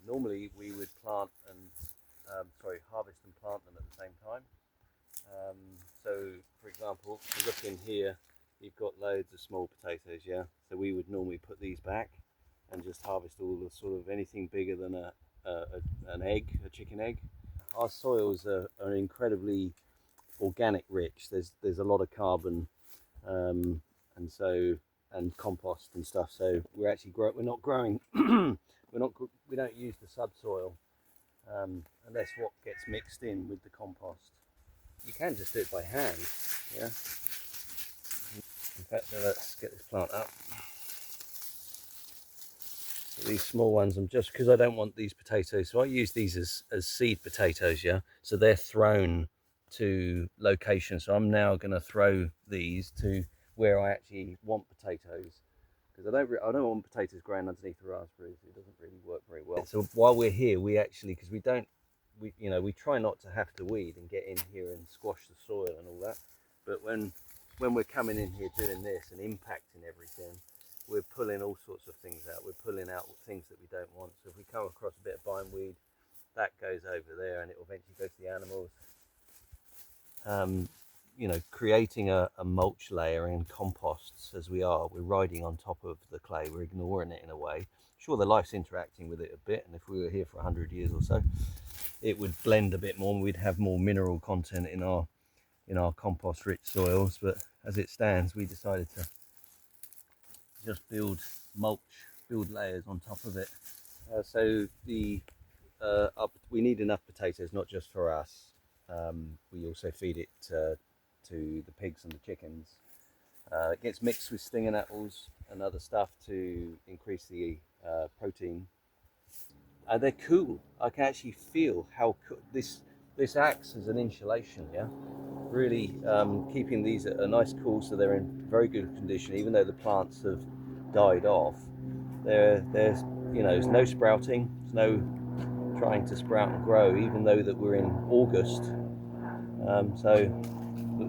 Normally we would plant and harvest and plant them at the same time. So for example, if you look in here, you've got loads of small potatoes, yeah? So we would normally put these back and just harvest all the sort of anything bigger than an egg, a chicken egg. Our soils are incredibly organic rich. There's a lot of carbon, and compost and stuff. So we're actually we're not growing. We don't use the subsoil unless what gets mixed in with the compost. You can just do it by hand, yeah. In fact, let's get this plant up. So these small ones, I'm just because I don't want these potatoes, so I use these as seed potatoes, yeah. So they're thrown to locations. So I'm now going to throw these to where I actually want potatoes, because I don't want potatoes growing underneath the raspberries. It doesn't really work very well. So while we're here, we actually, because we try not to have to weed and get in here and squash the soil and all that. But when we're coming in here doing this and impacting everything, we're pulling all sorts of things out. We're pulling out things that we don't want. So if we come across a bit of bindweed, that goes over there and it will eventually go to the animals. Creating a mulch layer in composts as we're riding on top of the clay, we're ignoring it in a way. Sure, the life's interacting with it a bit, and if we were here for 100 years or so, it would blend a bit more and we'd have more mineral content in our compost rich soils. But as it stands, we decided to just build layers on top of it. We need enough potatoes, not just for us. We also feed it to the pigs and the chickens. It gets mixed with stinging nettles and other stuff to increase the protein. They're cool. I can actually feel how this acts as an insulation, yeah? Really keeping these at a nice cool, so they're in very good condition, even though the plants have died off. There's no sprouting, there's no trying to sprout and grow, even though that we're in August. So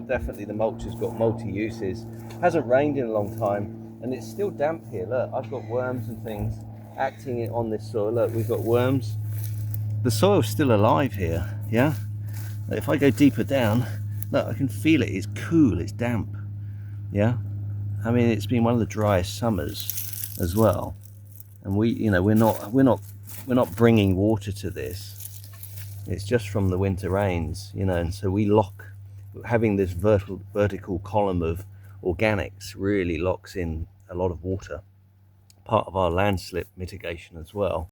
definitely the mulch has got multi-uses. Hasn't rained in a long time and it's still damp here. Look, I've got worms and things acting on this soil. Look, we've got worms. The soil's still alive here, yeah? If I go deeper down, look, I can feel it. It's cool, it's damp, yeah? I mean, it's been one of the driest summers as well. And we're not bringing water to this. It's just from the winter rains, and so having this vertical column of organics really locks in a lot of water, part of our landslip mitigation as well.